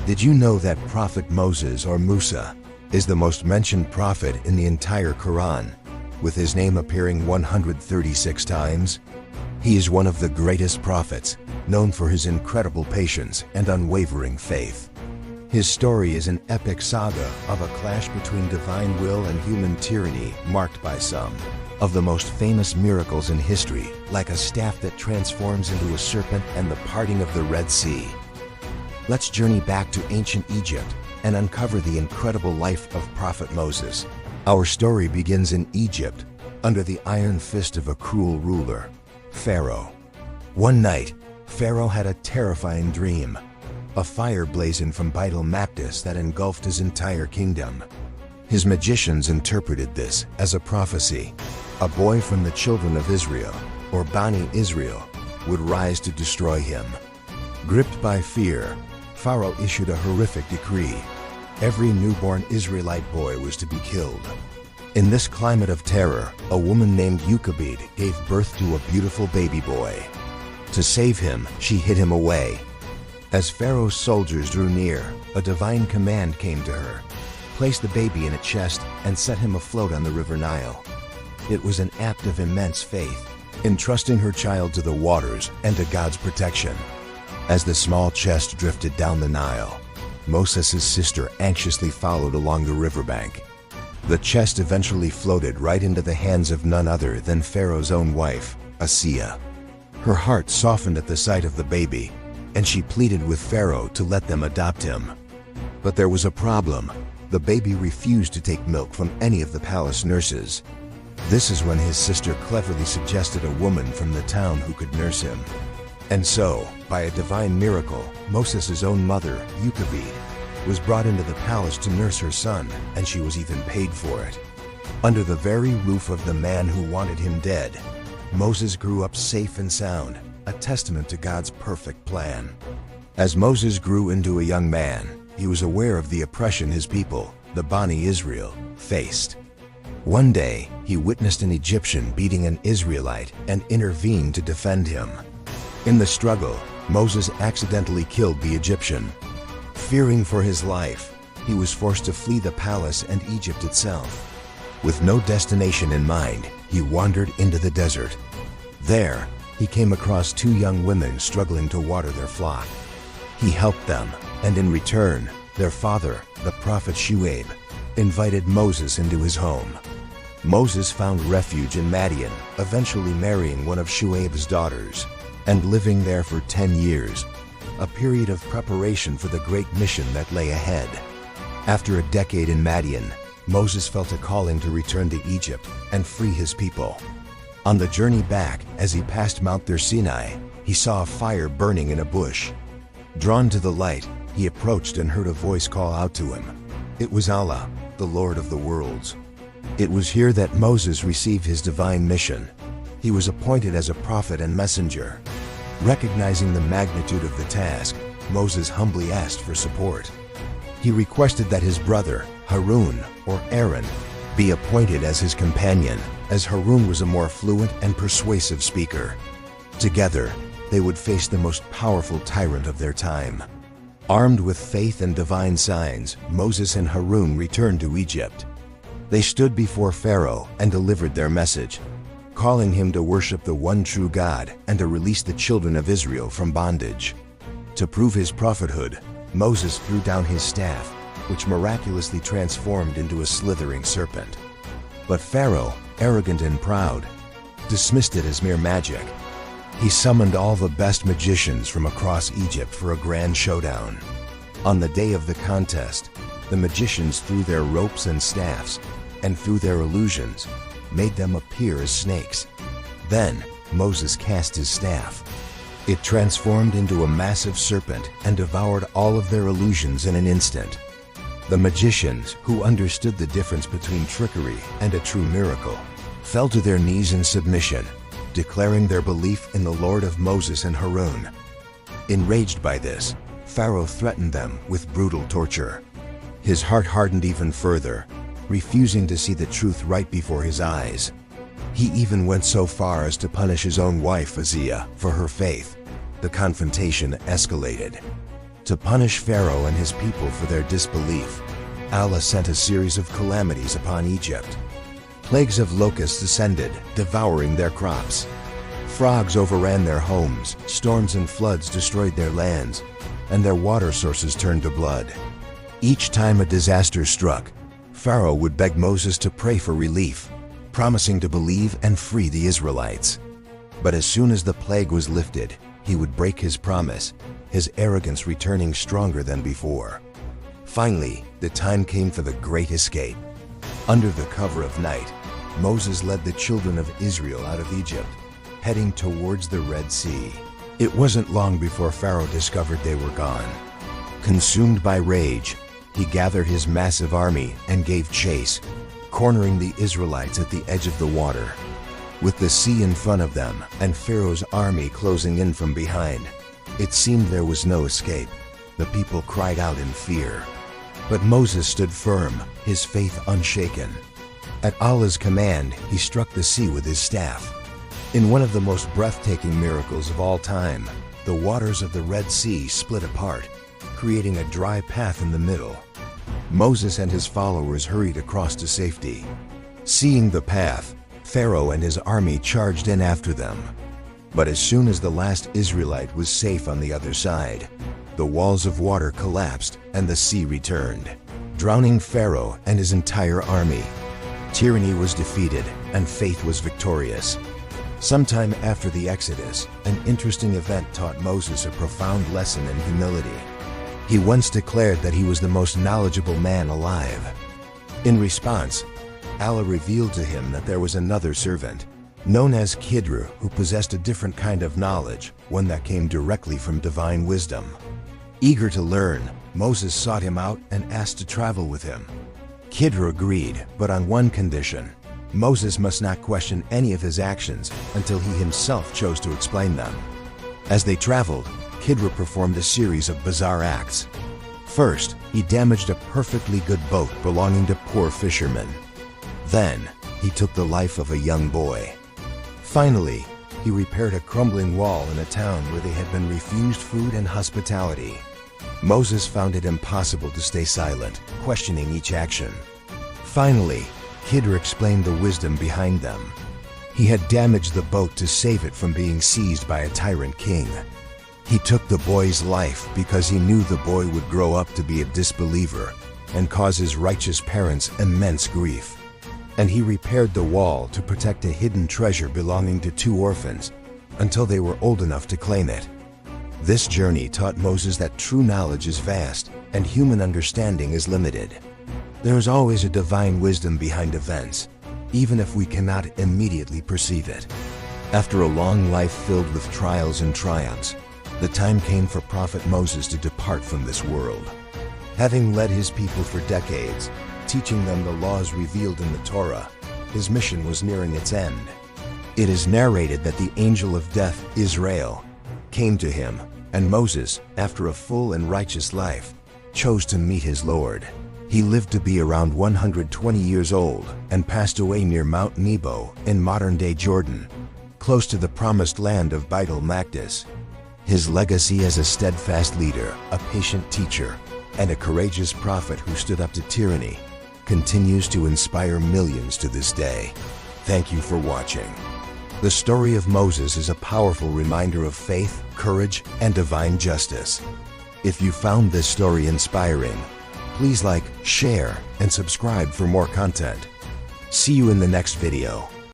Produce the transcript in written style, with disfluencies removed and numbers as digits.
Did you know that Prophet Moses, or Musa, is the most mentioned prophet in the entire Quran, with his name appearing 136 times? He is one of the greatest prophets, known for his incredible patience and unwavering faith. His story is an epic saga of a clash between divine will and human tyranny, marked by some of the most famous miracles in history, like a staff that transforms into a serpent and the parting of the Red Sea. Let's journey back to ancient Egypt and uncover the incredible life of Prophet Moses. Our story begins in Egypt, under the iron fist of a cruel ruler, Pharaoh. One night, Pharaoh had a terrifying dream. A fire blazoned from Beit el-Maqdis that engulfed his entire kingdom. His magicians interpreted this as a prophecy. A boy from the children of Israel, or Bani Israel, would rise to destroy him. Gripped by fear, Pharaoh issued a horrific decree. Every newborn Israelite boy was to be killed. In this climate of terror, a woman named Jochebed gave birth to a beautiful baby boy. To save him, she hid him away. As Pharaoh's soldiers drew near, a divine command came to her. Place the baby in a chest and set him afloat on the river Nile. It was an act of immense faith, entrusting her child to the waters and to God's protection. As the small chest drifted down the Nile, Moses' sister anxiously followed along the riverbank. The chest eventually floated right into the hands of none other than Pharaoh's own wife, Asiya. Her heart softened at the sight of the baby, and she pleaded with Pharaoh to let them adopt him. But there was a problem. The baby refused to take milk from any of the palace nurses. This is when his sister cleverly suggested a woman from the town who could nurse him. And so, by a divine miracle, Moses' own mother, Jochebed, was brought into the palace to nurse her son, and she was even paid for it. Under the very roof of the man who wanted him dead, Moses grew up safe and sound, a testament to God's perfect plan. As Moses grew into a young man, he was aware of the oppression his people, the Bani Israel, faced. One day, he witnessed an Egyptian beating an Israelite and intervened to defend him. In the struggle, Moses accidentally killed the Egyptian. Fearing for his life, he was forced to flee the palace and Egypt itself. With no destination in mind, he wandered into the desert. There, he came across two young women struggling to water their flock. He helped them, and in return, their father, the prophet Shuaib, invited Moses into his home. Moses found refuge in Madian, eventually marrying one of Shuaib's daughters, and living there for 10 years, a period of preparation for the great mission that lay ahead. After a decade in Madian, Moses felt a calling to return to Egypt and free his people. On the journey back, as he passed Mount Sinai, he saw a fire burning in a bush. Drawn to the light, he approached and heard a voice call out to him. It was Allah, the Lord of the worlds. It was here that Moses received his divine mission. He was appointed as a prophet and messenger. Recognizing the magnitude of the task, Moses humbly asked for support. He requested that his brother, Harun, or Aaron, be appointed as his companion, as Harun was a more fluent and persuasive speaker. Together, they would face the most powerful tyrant of their time. Armed with faith and divine signs, Moses and Harun returned to Egypt. They stood before Pharaoh and delivered their message, calling him to worship the one true God and to release the children of Israel from bondage. To prove his prophethood, Moses threw down his staff, which miraculously transformed into a slithering serpent. But Pharaoh, arrogant and proud, dismissed it as mere magic. He summoned all the best magicians from across Egypt for a grand showdown. On the day of the contest, the magicians threw their ropes and staffs, and through their illusions, made them appear as snakes. Then, Moses cast his staff. It transformed into a massive serpent and devoured all of their illusions in an instant. The magicians, who understood the difference between trickery and a true miracle, fell to their knees in submission, declaring their belief in the Lord of Moses and Harun. Enraged by this, Pharaoh threatened them with brutal torture. His heart hardened even further, refusing to see the truth right before his eyes. He even went so far as to punish his own wife, Asiya, for her faith. The confrontation escalated. To punish Pharaoh and his people for their disbelief, Allah sent a series of calamities upon Egypt. Plagues of locusts descended, devouring their crops. Frogs overran their homes, storms and floods destroyed their lands, and their water sources turned to blood. Each time a disaster struck, Pharaoh would beg Moses to pray for relief, promising to believe and free the Israelites. But as soon as the plague was lifted, he would break his promise, his arrogance returning stronger than before. Finally, the time came for the great escape. Under the cover of night, Moses led the children of Israel out of Egypt, heading towards the Red Sea. It wasn't long before Pharaoh discovered they were gone. Consumed by rage, he gathered his massive army and gave chase, cornering the Israelites at the edge of the water. With the sea in front of them and Pharaoh's army closing in from behind, it seemed there was no escape. The people cried out in fear. But Moses stood firm, his faith unshaken. At Allah's command, he struck the sea with his staff. In one of the most breathtaking miracles of all time, the waters of the Red Sea split apart, creating a dry path in the middle. Moses and his followers hurried across to safety. Seeing the path, Pharaoh and his army charged in after them. But as soon as the last Israelite was safe on the other side, the walls of water collapsed and the sea returned, drowning Pharaoh and his entire army. Tyranny was defeated and faith was victorious. Sometime after the Exodus, an interesting event taught Moses a profound lesson in humility. He once declared that he was the most knowledgeable man alive. In response, Allah revealed to him that there was another servant, known as Khidr, who possessed a different kind of knowledge, one that came directly from divine wisdom. Eager to learn, Moses sought him out and asked to travel with him. Khidr agreed, but on one condition: Moses must not question any of his actions until he himself chose to explain them. As they traveled, Khidr performed a series of bizarre acts. First, he damaged a perfectly good boat belonging to poor fishermen. Then, he took the life of a young boy. Finally, he repaired a crumbling wall in a town where they had been refused food and hospitality. Moses found it impossible to stay silent, questioning each action. Finally, Khidr explained the wisdom behind them. He had damaged the boat to save it from being seized by a tyrant king. He took the boy's life because he knew the boy would grow up to be a disbeliever and cause his righteous parents immense grief. And he repaired the wall to protect a hidden treasure belonging to 2 orphans until they were old enough to claim it. This journey taught Moses that true knowledge is vast and human understanding is limited. There is always a divine wisdom behind events, even if we cannot immediately perceive it. After a long life filled with trials and triumphs, the time came for Prophet Moses to depart from this world. Having led his people for decades, teaching them the laws revealed in the Torah, his mission was nearing its end. It is narrated that the angel of death, Israel, came to him, and Moses, after a full and righteous life, chose to meet his Lord. He lived to be around 120 years old and passed away near Mount Nebo in modern-day Jordan, close to the promised land of Beit el-Maqdis. His legacy as a steadfast leader, a patient teacher, and a courageous prophet who stood up to tyranny continues to inspire millions to this day. Thank you for watching. The story of Moses is a powerful reminder of faith, courage, and divine justice. If you found this story inspiring, please like, share, and subscribe for more content. See you in the next video.